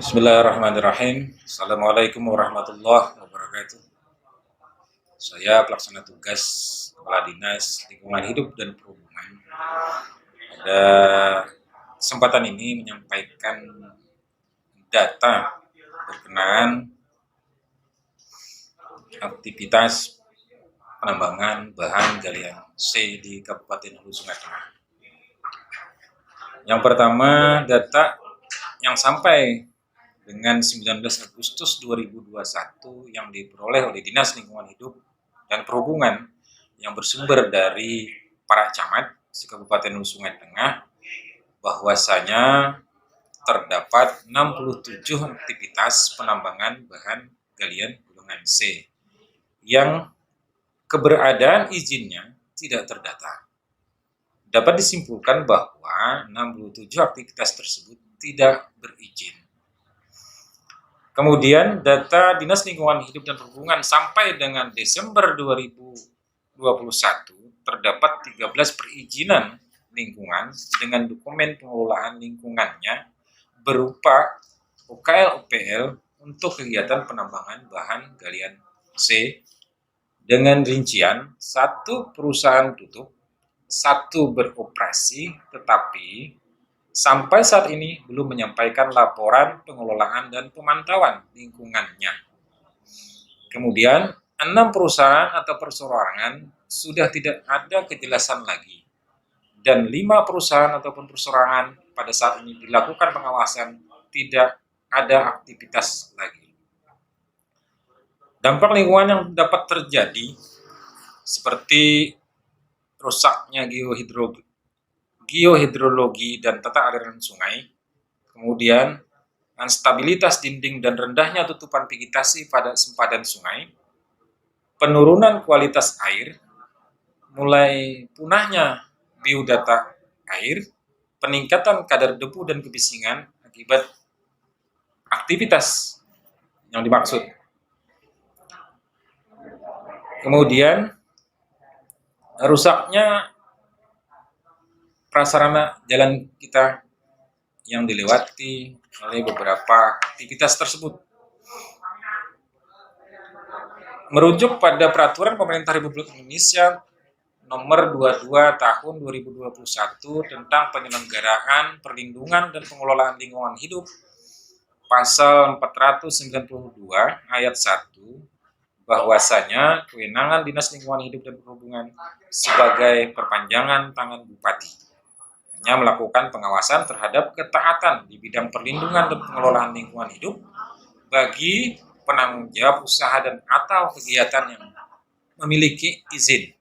Bismillahirrahmanirrahim. Assalamualaikum warahmatullahi wabarakatuh. Saya pelaksana tugas Kepala Dinas Lingkungan Hidup dan Perhubungan. Pada kesempatan ini menyampaikan data berkenaan aktivitas penambangan bahan galian C di Kabupaten Hulu Sungai Tengah. Yang pertama, data yang sampai dengan 19 Agustus 2021 yang diperoleh oleh Dinas Lingkungan Hidup dan Perhubungan yang bersumber dari para camat se-Kabupaten Hulu Sungai Tengah, bahwasanya terdapat 67 aktivitas penambangan bahan galian golongan C yang keberadaan izinnya tidak terdata. Dapat disimpulkan bahwa 67 aktivitas tersebut tidak berizin. Kemudian data Dinas Lingkungan Hidup dan Perhubungan sampai dengan Desember 2021 terdapat 13 perizinan lingkungan dengan dokumen pengelolaan lingkungannya berupa OKL-OPL untuk kegiatan penambangan bahan galian C dengan rincian 1 perusahaan tutup, 1 beroperasi, tetapi sampai saat ini belum menyampaikan laporan pengelolaan dan pemantauan lingkungannya. Kemudian, 6 perusahaan atau perseorangan sudah tidak ada kejelasan lagi. Dan 5 perusahaan ataupun perseorangan pada saat ini dilakukan pengawasan tidak ada aktivitas lagi. Dampak lingkungan yang dapat terjadi seperti rusaknya geohidrologi dan tata aliran sungai, kemudian stabilitas dinding dan rendahnya tutupan vegetasi pada sempadan sungai, penurunan kualitas air, mulai punahnya biodata air, peningkatan kadar debu dan kebisingan akibat aktivitas yang dimaksud. Kemudian rusaknya prasarana jalan kita yang dilewati oleh beberapa aktivitas tersebut. Merujuk pada Peraturan Pemerintah Republik Indonesia Nomor 22 Tahun 2021 tentang penyelenggaraan, perlindungan, dan pengelolaan lingkungan hidup, Pasal 492 Ayat 1, bahwasanya kewenangan Dinas Lingkungan Hidup dan Perhubungan sebagai perpanjangan tangan Bupati hanya melakukan pengawasan terhadap ketaatan di bidang perlindungan dan pengelolaan lingkungan hidup bagi penanggung jawab usaha dan atau kegiatan yang memiliki izin.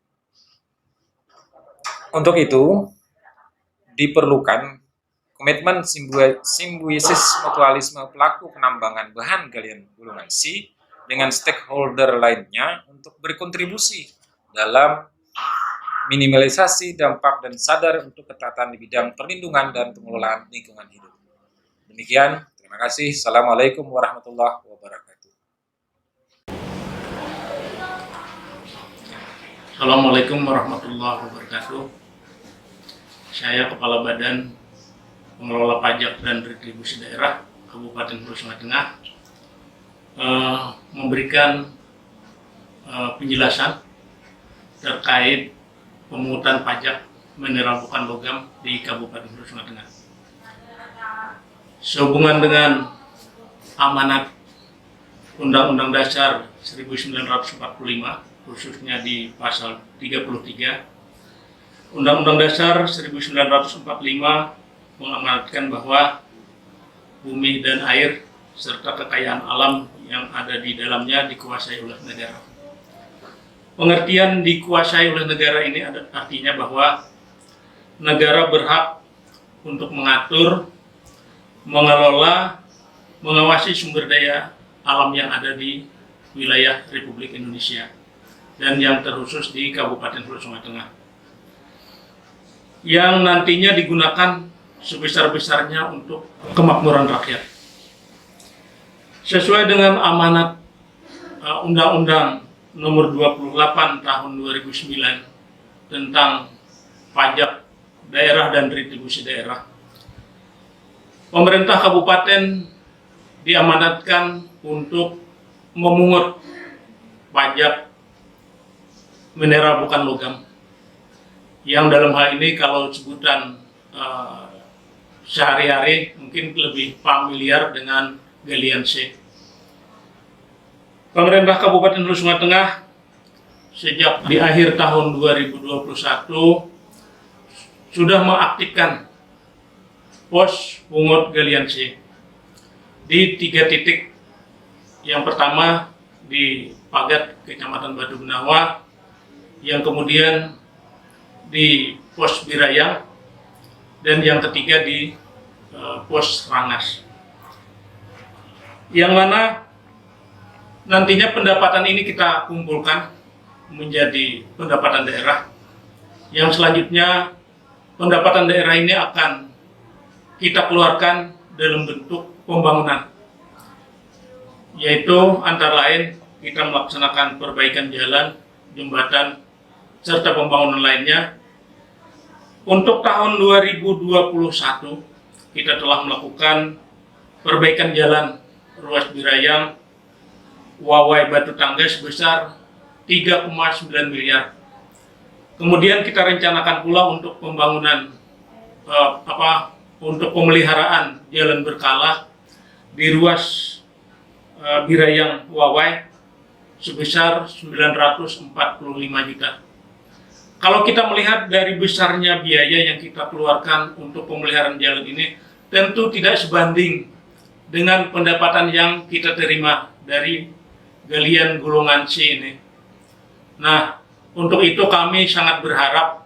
Untuk itu, diperlukan komitmen simbiosis mutualisme pelaku penambangan bahan galian golongan C dengan stakeholder lainnya untuk berkontribusi dalam minimalisasi dampak dan sadar untuk ketaatan di bidang perlindungan dan pengelolaan lingkungan hidup. Demikian, terima kasih. Assalamualaikum warahmatullahi wabarakatuh. Assalamualaikum warahmatullahi wabarakatuh. Saya Kepala Badan Pengelola Pajak dan Retribusi Daerah Kabupaten Hulu Sungai Tengah memberikan penjelasan terkait pemungutan pajak mineral bukan logam di Kabupaten Hulu Sungai Tengah. Sehubungan dengan amanat Undang-Undang Dasar 1945, khususnya di pasal 33, Undang-Undang Dasar 1945 mengamanatkan bahwa bumi dan air serta kekayaan alam yang ada di dalamnya dikuasai oleh negara. Pengertian dikuasai oleh negara ini artinya bahwa negara berhak untuk mengatur, mengelola, mengawasi sumber daya alam yang ada di wilayah Republik Indonesia dan yang terkhusus di Kabupaten Hulu Sungai Tengah, yang nantinya digunakan sebesar-besarnya untuk kemakmuran rakyat. Sesuai dengan amanat Undang-Undang Nomor 28 Tahun 2009 tentang pajak daerah dan retribusi daerah, pemerintah kabupaten diamanatkan untuk memungut pajak mineral bukan logam, yang dalam hal ini kalau sebutan sehari-hari mungkin lebih familiar dengan galian C. Pemerintah Kabupaten Hulu Sungai Tengah sejak di akhir tahun 2021 sudah mengaktifkan pos pungut galian C di 3 titik. Yang pertama di Pagat, Kecamatan Batu Benawa, yang kemudian di pos Birayang, dan yang ketiga di pos Rangas. Yang mana nantinya pendapatan ini kita kumpulkan menjadi pendapatan daerah, yang selanjutnya pendapatan daerah ini akan kita keluarkan dalam bentuk pembangunan, yaitu antara lain kita melaksanakan perbaikan jalan, jembatan, serta pembangunan lainnya. Untuk tahun 2021 kita telah melakukan perbaikan jalan ruas Birayang Wawai Batu Tangga sebesar 3,9 miliar. Kemudian kita rencanakan pula untuk pembangunan untuk pemeliharaan jalan berkala di ruas Birayang Wawai sebesar 945 juta. Kalau kita melihat dari besarnya biaya yang kita keluarkan untuk pemeliharaan jalan ini, tentu tidak sebanding dengan pendapatan yang kita terima dari galian golongan C ini. Nah, untuk itu kami sangat berharap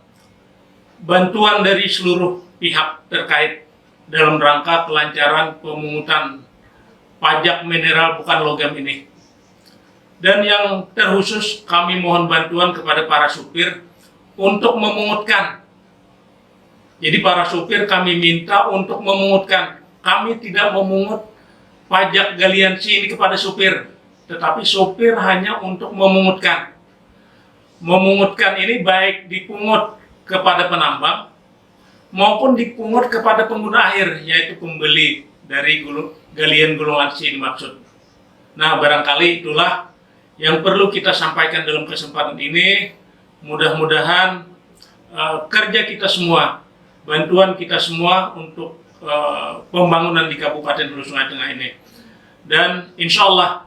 bantuan dari seluruh pihak terkait dalam rangka kelancaran pemungutan pajak mineral bukan logam ini. Dan yang terkhusus kami mohon bantuan kepada para supir untuk memungutkan. Jadi para supir kami minta untuk memungutkan. Kami tidak memungut pajak galian C ini kepada supir, tetapi sopir hanya untuk memungutkan. Memungutkan ini baik dipungut kepada penambang maupun dipungut kepada pengguna akhir, yaitu pembeli dari galian golongan C dimaksud. Nah, barangkali itulah yang perlu kita sampaikan dalam kesempatan ini. Mudah-mudahan kerja kita semua, bantuan kita semua untuk pembangunan di Kabupaten Hulu Sungai Tengah ini, dan insya Allah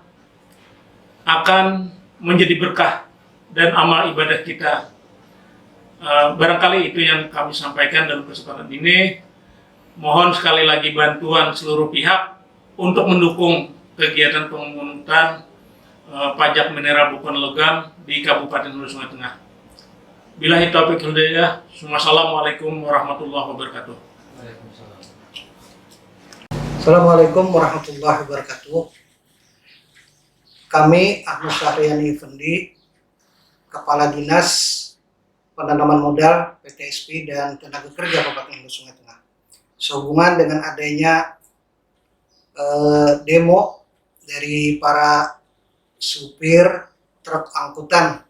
akan menjadi berkah dan amal ibadah kita. Barangkali itu yang kami sampaikan dalam kesempatan ini. Mohon sekali lagi bantuan seluruh pihak untuk mendukung kegiatan pemungutan pajak mineral bukan logam di Kabupaten Hulu Sungai Tengah. Billahi taufiq wal hidayah. Wassalamualaikum warahmatullahi wabarakatuh. Assalamualaikum warahmatullahi wabarakatuh. Kami Ahmad Syahriani Effendi, Kepala Dinas Penanaman Modal PTSP dan Tenaga Kerja Kabupaten Hulu Sungai Tengah, sehubungan dengan adanya demo dari para supir truk angkutan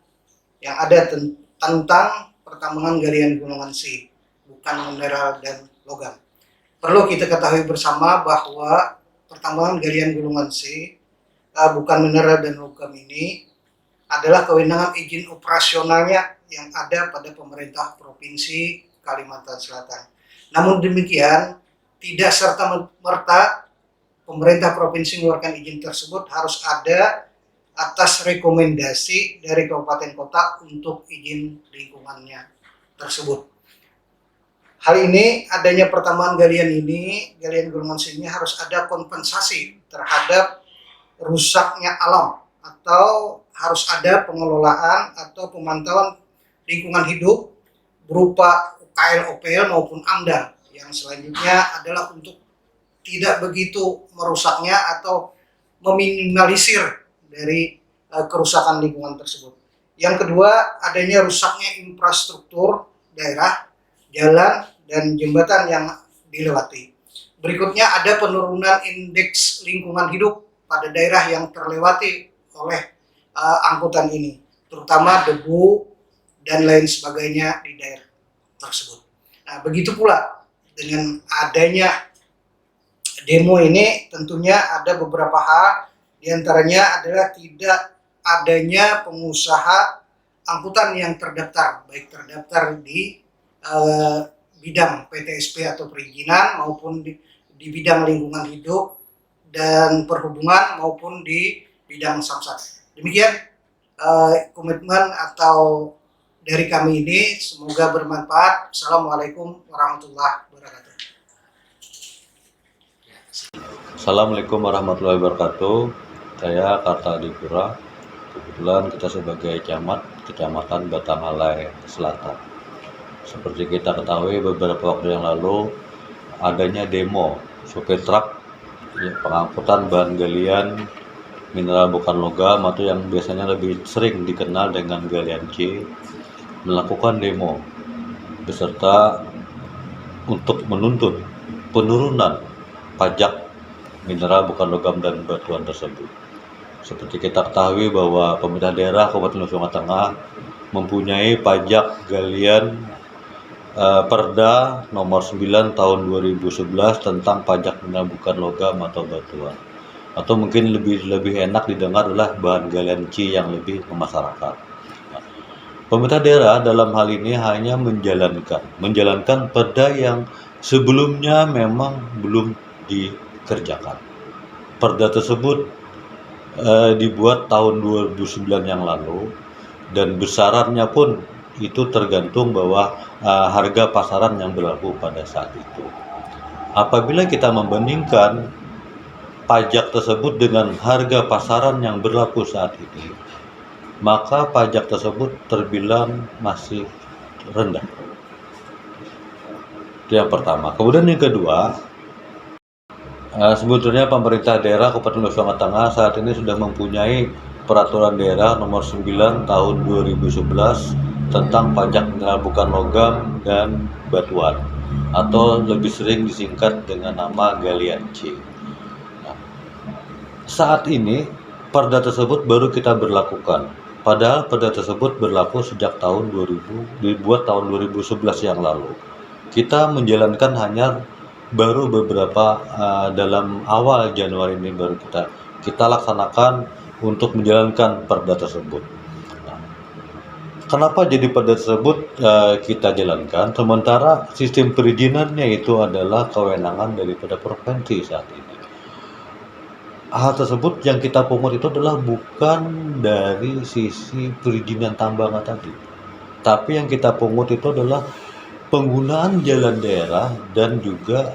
yang ada tentang pertambangan galian golongan C bukan mineral dan logam. Perlu kita ketahui bersama bahwa pertambangan galian golongan C bukan mineral dan logam ini adalah kewenangan izin operasionalnya yang ada pada pemerintah Provinsi Kalimantan Selatan. Namun demikian, tidak serta-merta pemerintah provinsi mengeluarkan izin tersebut harus ada atas rekomendasi dari kabupaten kota untuk izin lingkungannya tersebut. Hal ini, adanya pertambangan galian golongan C ini harus ada kompensasi terhadap rusaknya alam, atau harus ada pengelolaan atau pemantauan lingkungan hidup berupa UKL, OPL maupun AMDAL, yang selanjutnya adalah untuk tidak begitu merusaknya atau meminimalisir dari kerusakan lingkungan tersebut. Yang kedua, adanya rusaknya infrastruktur daerah, jalan dan jembatan yang dilewati. Berikutnya ada penurunan indeks lingkungan hidup pada daerah yang terlewati oleh angkutan ini, terutama debu dan lain sebagainya di daerah tersebut. Nah, begitu pula dengan adanya demo ini tentunya ada beberapa hal, diantaranya adalah tidak adanya pengusaha angkutan yang terdaftar, baik terdaftar di bidang PTSP atau perizinan maupun di bidang lingkungan hidup dan perhubungan maupun di bidang samsat. Demikian komitmen atau dari kami ini, semoga bermanfaat. Assalamualaikum warahmatullahi wabarakatuh. Assalamualaikum warahmatullahi wabarakatuh. Saya Karta Adipura. Kebetulan kita sebagai camat Kecamatan Batangalai Selatan. Seperti kita ketahui beberapa waktu yang lalu adanya demo supir truk pengangkutan bahan galian mineral bukan logam atau yang biasanya lebih sering dikenal dengan galian C melakukan demo beserta untuk menuntut penurunan pajak mineral bukan logam dan batuan tersebut. Seperti kita ketahui bahwa pemerintah daerah Kabupaten Nusa Tengah mempunyai pajak galian Perda nomor 9 tahun 2011 tentang pajak mineral bukan logam atau batuan. Atau mungkin lebih enak didengar adalah bahan galian C yang lebih ke masyarakat. Pemerintah daerah dalam hal ini hanya menjalankan perda yang sebelumnya memang belum dikerjakan. Perda tersebut dibuat tahun 2009 yang lalu dan besarannya pun itu tergantung bahwa harga pasaran yang berlaku pada saat itu. Apabila kita membandingkan pajak tersebut dengan harga pasaran yang berlaku saat ini, maka pajak tersebut terbilang masih rendah. Itu yang pertama. Kemudian yang kedua, sebetulnya pemerintah daerah Kabupaten Nusa Tengah saat ini sudah mempunyai peraturan daerah nomor 9 tahun 2011 tentang pajak mineral bukan logam dan batuan atau lebih sering disingkat dengan nama galian C. Nah, saat ini perda tersebut baru kita berlakukan. Padahal perda tersebut berlaku sejak tahun 2000, dibuat tahun 2011 yang lalu. Kita menjalankan hanya baru beberapa dalam awal Januari ini baru kita laksanakan untuk menjalankan perda tersebut. Nah, kenapa jadi perda tersebut kita jalankan sementara sistem perizinannya itu adalah kewenangan daripada provinsi saat ini. Hal tersebut yang kita pungut itu adalah bukan dari sisi perizinan tambangan tadi, tapi yang kita pungut itu adalah penggunaan jalan daerah dan juga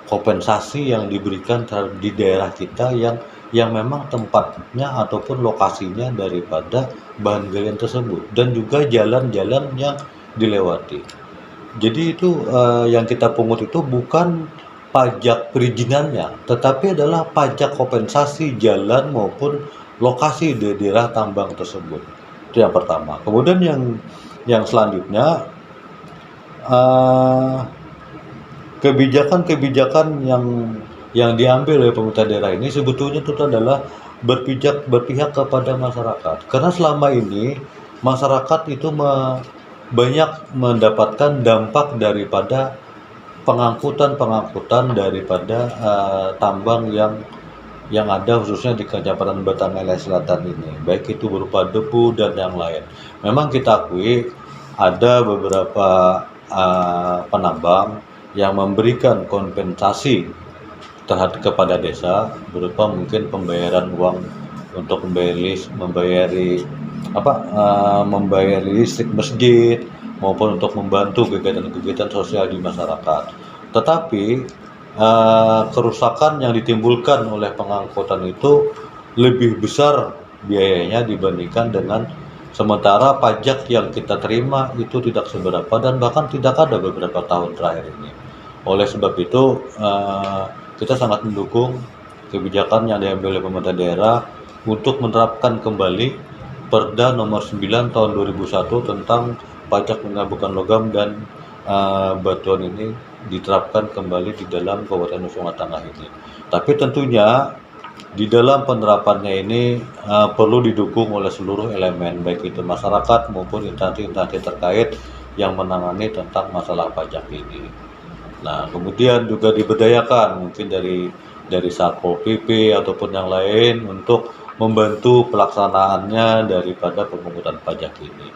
kompensasi yang diberikan di daerah kita yang memang tempatnya ataupun lokasinya daripada bahan galian tersebut dan juga jalan-jalan yang dilewati. Jadi itu yang kita pungut itu bukan pajak perizinannya, tetapi adalah pajak kompensasi jalan maupun lokasi di daerah tambang tersebut. Itu yang pertama. Kemudian yang selanjutnya kebijakan-kebijakan yang diambil oleh pemerintah daerah ini sebetulnya itu adalah berpihak kepada masyarakat. Karena selama ini masyarakat itu banyak mendapatkan dampak daripada pengangkutan daripada tambang yang ada khususnya di Kecamatan Batangalai Selatan ini, baik itu berupa debu dan yang lain. Memang kita akui ada beberapa penambang yang memberikan kompensasi kepada desa berupa mungkin pembayaran uang untuk membayar listrik masjid maupun untuk membantu kegiatan-kegiatan sosial di masyarakat. Tetapi kerusakan yang ditimbulkan oleh pengangkutan itu lebih besar biayanya dibandingkan dengan sementara pajak yang kita terima itu tidak seberapa dan bahkan tidak ada beberapa tahun terakhir ini. Oleh sebab itu kita sangat mendukung kebijakan yang diambil oleh pemerintah daerah untuk menerapkan kembali Perda nomor 9 tahun 2001 tentang pajak mineral bukan logam dan batuan ini diterapkan kembali di dalam Kabupaten Nusa Tengah ini. Tapi tentunya di dalam penerapannya ini perlu didukung oleh seluruh elemen, baik itu masyarakat maupun instansi-instansi terkait yang menangani tentang masalah pajak ini. Nah, kemudian juga diberdayakan mungkin dari Satpol PP ataupun yang lain untuk membantu pelaksanaannya daripada pemungutan pajak ini.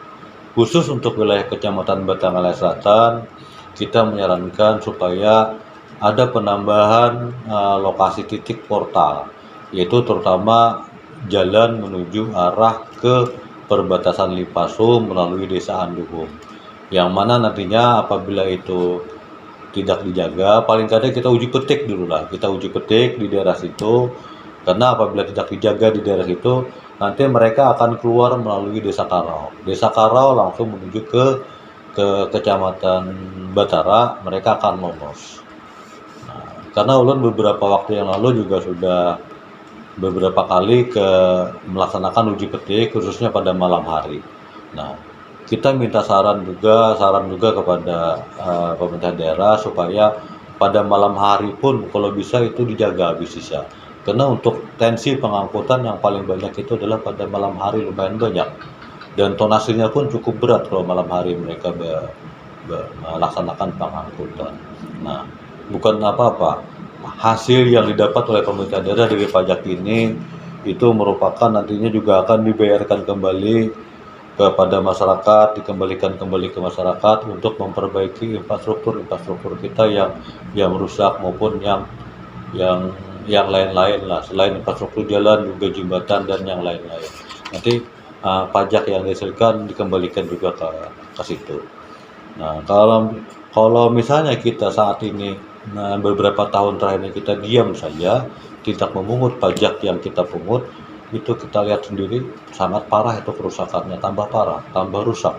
Khusus untuk wilayah Kecamatan Batangalai Selatan, kita menyarankan supaya ada penambahan lokasi titik portal, yaitu terutama jalan menuju arah ke perbatasan Lipaso melalui Desa Anduhum, yang mana nantinya apabila itu tidak dijaga, paling kadang kita uji petik dulu lah, kita uji petik di daerah situ, karena apabila tidak dijaga di daerah situ, nanti mereka akan keluar melalui Desa Karau. Desa Karau langsung menuju ke Kecamatan Batara, mereka akan lolos. Nah, karena ulun beberapa waktu yang lalu juga sudah beberapa kali melaksanakan uji petik, khususnya pada malam hari. Nah, kita minta saran juga kepada pemerintah daerah supaya pada malam hari pun kalau bisa itu dijaga bisnisnya. Karena untuk tensi pengangkutan yang paling banyak itu adalah pada malam hari, lumayan banyak. Dan tonasinya pun cukup berat kalau malam hari mereka melaksanakan pengangkutan. Nah, bukan apa-apa. Hasil yang didapat oleh pemerintah daerah dari pajak ini itu merupakan nantinya juga akan dibayarkan kembali kepada masyarakat, dikembalikan kembali ke masyarakat untuk memperbaiki infrastruktur kita yang rusak maupun yang lain-lain lah, selain infrastruktur jalan juga jembatan dan yang lain-lain. Nanti pajak yang dihasilkan dikembalikan juga ke situ. Nah, kalau misalnya kita saat ini beberapa tahun terakhir ini kita diam saja, tidak memungut pajak yang kita pungut, itu kita lihat sendiri sangat parah itu kerusakannya, tambah parah, tambah rusak.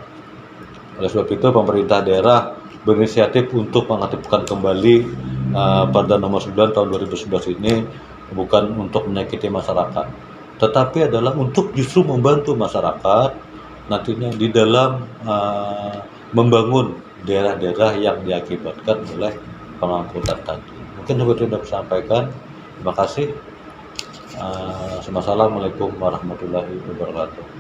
Oleh sebab itu pemerintah daerah berinisiatif untuk mengaktifkan kembali Perda Nomor 9 tahun 2011 ini bukan untuk menyakiti masyarakat, tetapi adalah untuk justru membantu masyarakat nantinya di dalam membangun daerah-daerah yang diakibatkan oleh pengangkutan tadi. Mungkin seperti yang sudah disampaikan. Terima kasih. Assalamualaikum warahmatullahi wabarakatuh.